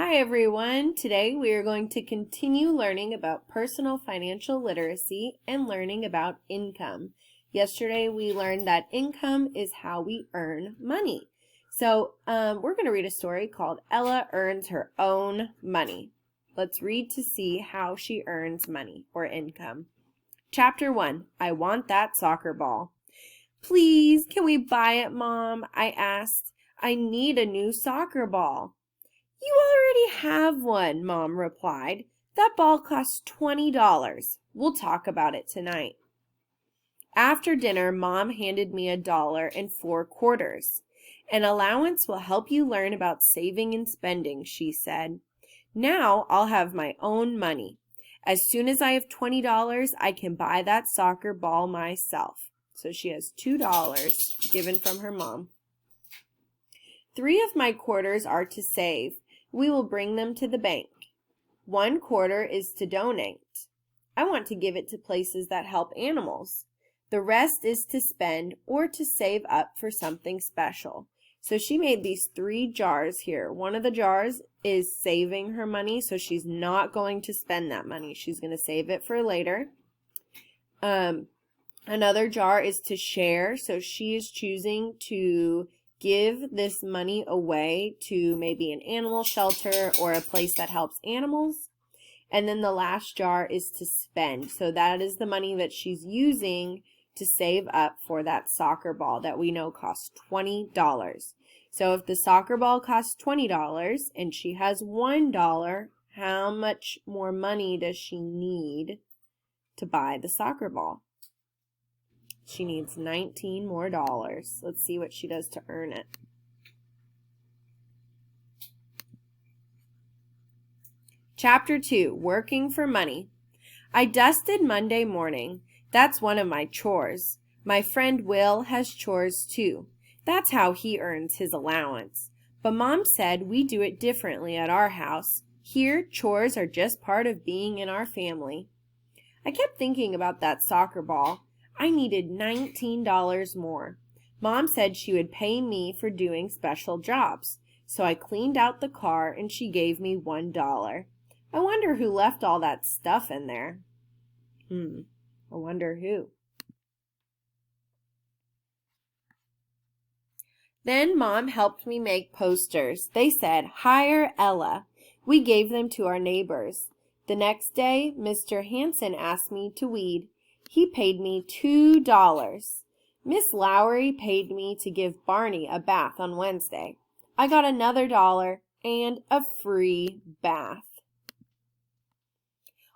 Hi everyone! Today we are going to continue learning about personal financial literacy and learning about income. Yesterday we learned that income is how we earn money. So we're going to read a story called Ella Earns Her Own Money. Let's read to see how she earns money or income. Chapter 1, I Want That Soccer Ball. Please, can we buy it, Mom? I asked. I need a new soccer ball. You already have one, Mom replied. That ball costs $20. We'll talk about it tonight. After dinner, Mom handed me $1.04. An allowance will help you learn about saving and spending, she said. Now I'll have my own money. As soon as I have $20, I can buy that soccer ball myself. So she has $2 given from her mom. 3 of my quarters are to save. We will bring them to the bank. 1 quarter is to donate. I want to give it to places that help animals. The rest is to spend or to save up for something special. So she made these 3 jars here. One of the jars is saving her money, so she's not going to spend that money. She's going to save it for later. Another jar is to share, so she is choosing to give this money away to maybe an animal shelter or a place that helps animals. And then the last jar is to spend. So that is the money that she's using to save up for that soccer ball that we know costs $20. So if the soccer ball costs $20 and she has $1, how much more money does she need to buy the soccer ball? She needs $19 more. Let's see what she does to earn it. Chapter 2, Working for Money. I dusted Monday morning. That's one of my chores. My friend Will has chores too. That's how he earns his allowance. But Mom said we do it differently at our house. Here, chores are just part of being in our family. I kept thinking about that soccer ball. I needed $19 more. Mom said she would pay me for doing special jobs. So I cleaned out the car and she gave me $1. I wonder who left all that stuff in there. I wonder who. Then Mom helped me make posters. They said, "Hire Ella." We gave them to our neighbors. The next day, Mr. Hanson asked me to weed. He paid me $2. Miss Lowry paid me to give Barney a bath on Wednesday. I got another $1 and a free bath.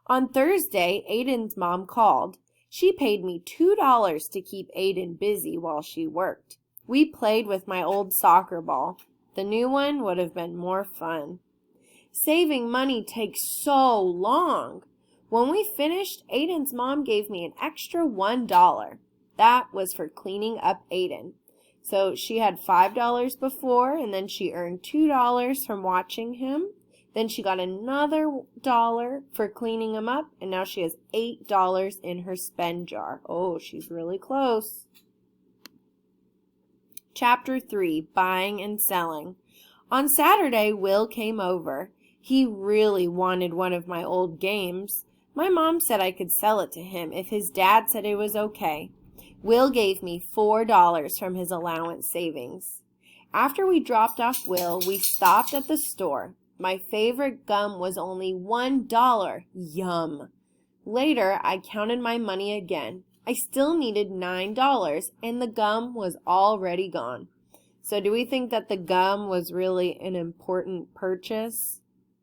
On Thursday, Aiden's mom called. She paid me $2 to keep Aiden busy while she worked. We played with my old soccer ball. The new one would have been more fun. Saving money takes so long. When we finished, Aiden's mom gave me an extra $1. That was for cleaning up Aiden. So she had $5 before, and then she earned $2 from watching him. Then she got another $1 for cleaning him up, and now she has $8 in her spend jar. Oh, she's really close. Chapter 3, Buying and Selling. On Saturday, Will came over. He really wanted one of my old games. My mom said I could sell it to him if his dad said it was okay. Will gave me $4 from his allowance savings. After we dropped off Will, we stopped at the store. My favorite gum was only $1. Yum! Later, I counted my money again. I still needed $9, and the gum was already gone. So do we think that the gum was really an important purchase?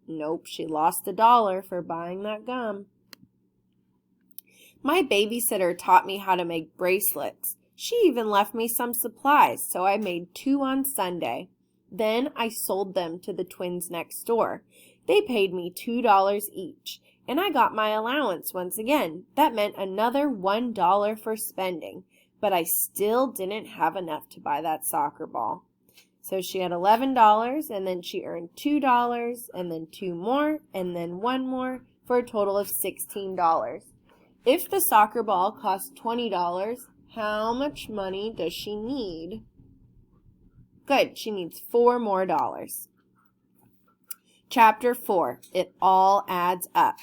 Nope, she lost $1 for buying that gum. My babysitter taught me how to make bracelets. She even left me some supplies, so I made 2 on Sunday. Then I sold them to the twins next door. They paid me $2 each, and I got my allowance once again. That meant another $1 for spending, but I still didn't have enough to buy that soccer ball. So she had $11, and then she earned $2, and then 2 more, and then 1 more, for a total of $16. If the soccer ball costs $20, how much money does she need? Good, she needs $4 more. Chapter 4, It All Adds Up.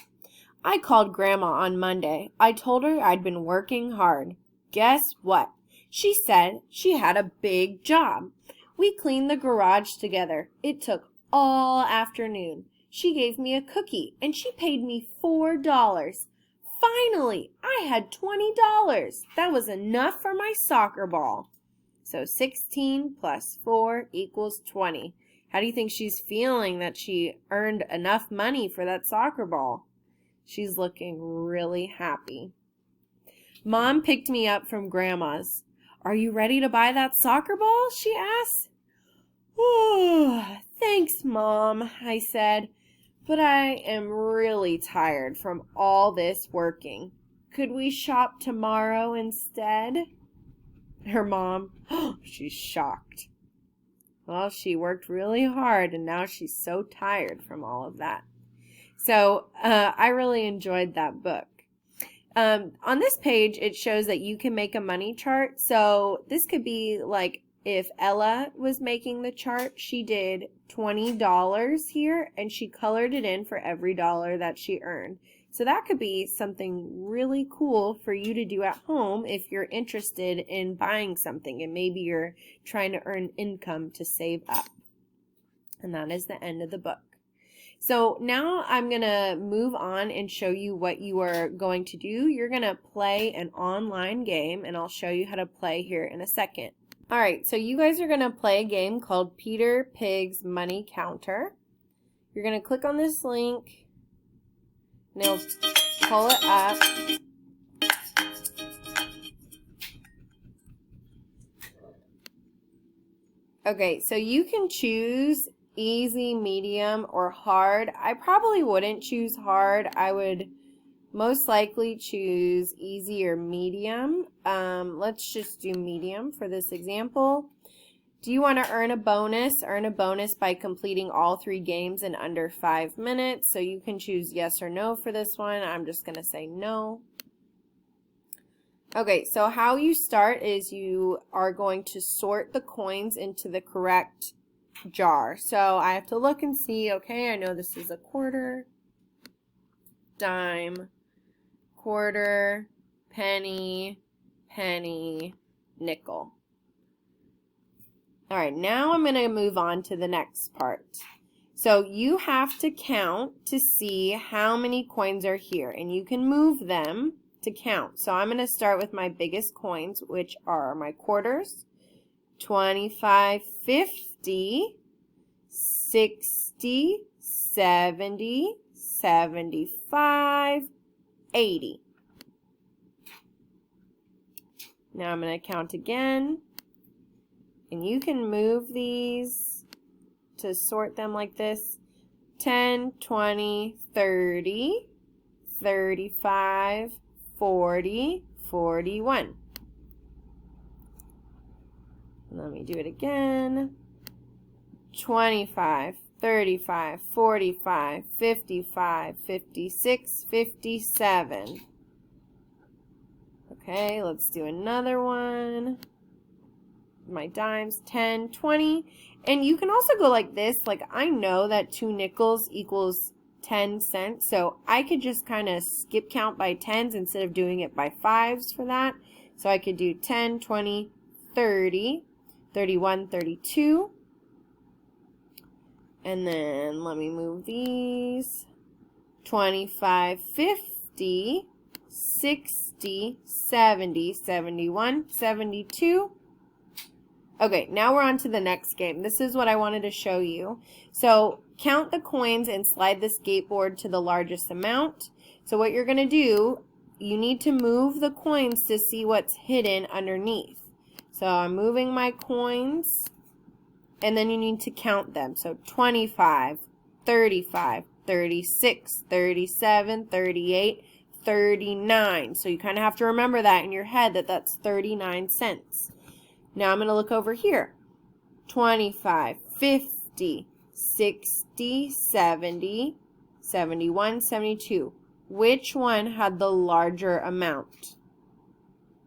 I called Grandma on Monday. I told her I'd been working hard. Guess what? She said she had a big job. We cleaned the garage together. It took all afternoon. She gave me a cookie, and she paid me $4. Finally, I had $20. That was enough for my soccer ball. So 16 plus 4 equals 20. How do you think she's feeling that she earned enough money for that soccer ball? She's looking really happy. Mom picked me up from Grandma's. Are you ready to buy that soccer ball? She asked. Oh, thanks, Mom, I said. But I am really tired from all this working. Could we shop tomorrow instead? Her mom, she's shocked. Well, she worked really hard and now she's so tired from all of that. So I really enjoyed that book. On this page, it shows that you can make a money chart. So this could be like if Ella was making the chart, she did $20 here and she colored it in for every dollar that she earned. So that could be something really cool for you to do at home if you're interested in buying something and maybe you're trying to earn income to save up. And that is the end of the book. So now I'm going to move on and show you what you are going to do. You're going to play an online game and I'll show you how to play here in a second. Alright, so you guys are going to play a game called Peter Pig's Money Counter. You're going to click on this link and it'll pull it up. Okay, so you can choose easy, medium, or hard. I probably wouldn't choose hard. I would most likely choose easy or medium. Let's just do medium for this example. Do you want to earn a bonus? Earn a bonus by completing all 3 games in under 5 minutes. So you can choose yes or no for this one. I'm just going to say no. Okay, so how you start is you are going to sort the coins into the correct jar. So I have to look and see, okay, I know this is a quarter, dime, quarter, penny, penny, nickel. All right, now I'm going to move on to the next part. So you have to count to see how many coins are here, and you can move them to count. So I'm going to start with my biggest coins, which are my quarters, 25, 50, 60, 70, 75, 80. Now I'm going to count again. And you can move these to sort them like this. 10, 20, 30, 35, 40, 41. Let me do it again. 25, 35, 45, 55, 56, 57. Okay, let's do another one. My dimes, 10, 20. And you can also go like this. Like I know that 2 nickels equals 10 cents. So I could just kind of skip count by 10s instead of doing it by 5s for that. So I could do 10, 20, 30, 31, 32. And then let me move these. 25, 50, 60, 70, 71, 72. Okay, now we're on to the next game. This is what I wanted to show you. So count the coins and slide the skateboard to the largest amount. So what you're going to do, you need to move the coins to see what's hidden underneath. So I'm moving my coins, and then you need to count them. So 25, 35, 36, 37, 38, 39. So you kind of have to remember that in your head that that's 39 cents. Now I'm going to look over here. 25, 50, 60, 70, 71, 72. Which one had the larger amount?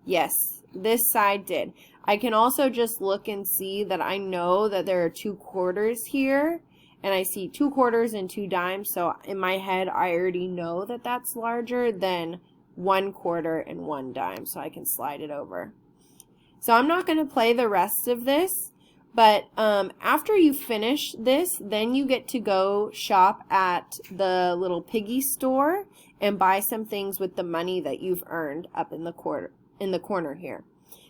Yes, this side did. I can also just look and see that I know that there are 2 quarters here, and I see 2 quarters and 2 dimes, so in my head I already know that that's larger than 1 quarter and 1 dime, so I can slide it over. So I'm not going to play the rest of this, but after you finish this, then you get to go shop at the little piggy store and buy some things with the money that you've earned up in the corner here.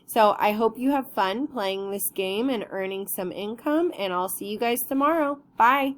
So I hope you have fun playing this game and earning some income, and I'll see you guys tomorrow. Bye!